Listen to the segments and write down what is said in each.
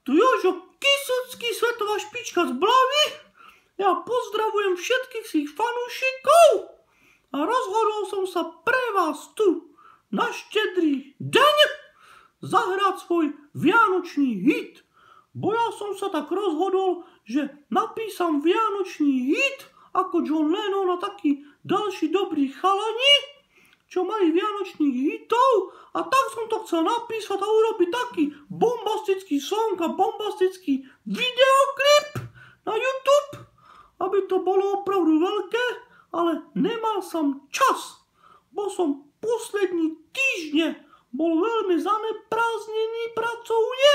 tu Jožo Kisucký, svetová špička z Blavy. Ja pozdravujem všetkých svých fanúšikov a rozhodol som sa pre vás tu na Štedrý deň zahrať svoj vianočný hit. Bo ja som sa tak rozhodol, že napísam vianočný hit ako John Lennon a taký ďalší dobrý chalani, čo majú vianočných hitov, a tak som to chcel napísať a urobiť taký bombastický song a bombastický videoklip na YouTube, aby to bolo opravdu veľké, ale nemal som čas, bo som poslední týždne bol veľmi zaneprázdnený pracovne.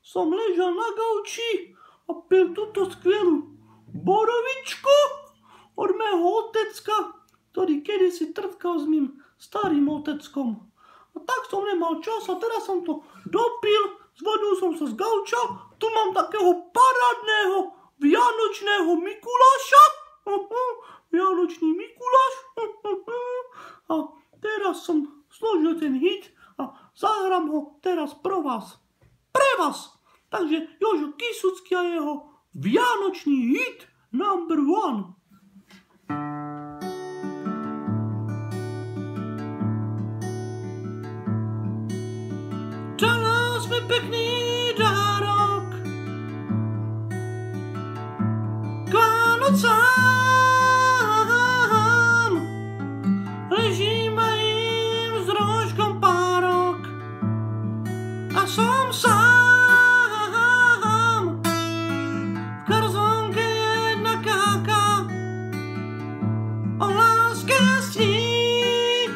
Som ležal na gauči a pil túto skvelú borovičku od mého otecka, ktorý kedysi trtkal s mým starým oteckom. A tak som nemal čas a teraz som to dopil, zvodil som sa z gauča, tu mám takého parádneho vianočného Mikuláša. Vianočný Mikuláš. A teraz som složil ten hit a zahrám ho teraz pro vás. Pre vás. Takže Jožo Kisucký a jeho vianočný hit number 1. Dala sme pekný dárok k Vánocám. Ležíme im s rožkom párok a som sám. V garzonke jedna káka o láske sním.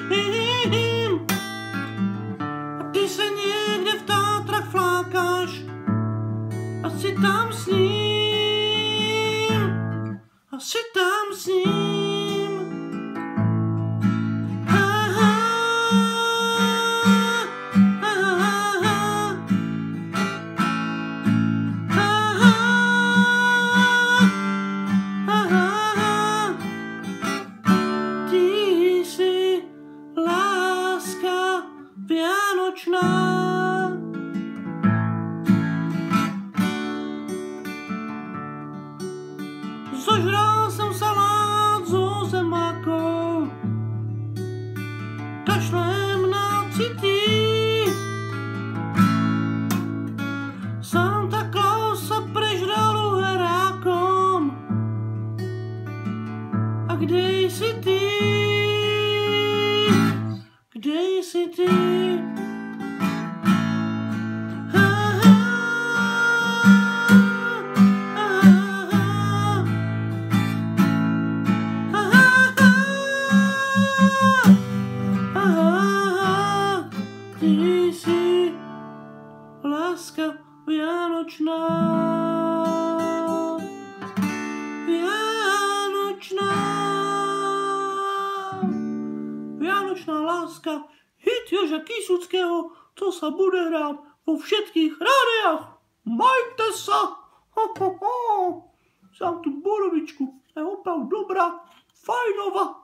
A ty sa niekde v Tátrach flákaš a si tam s ním. A si tam s ním. Ty si láska vianočná. Zožral som salát zo zemákov, kašlem na city. Santa Claus sa prežral uherákom. A kde si ty? Kde si ty? Ty si láska vianočná. Vianočná. Vianočná láska. Hit Joža Kisuckého, to sa bude hrať vo všetkých rádiách. Majte sa. Ho, ho, ho. Sám tú borovičku je opravdu dobrá, fajnová.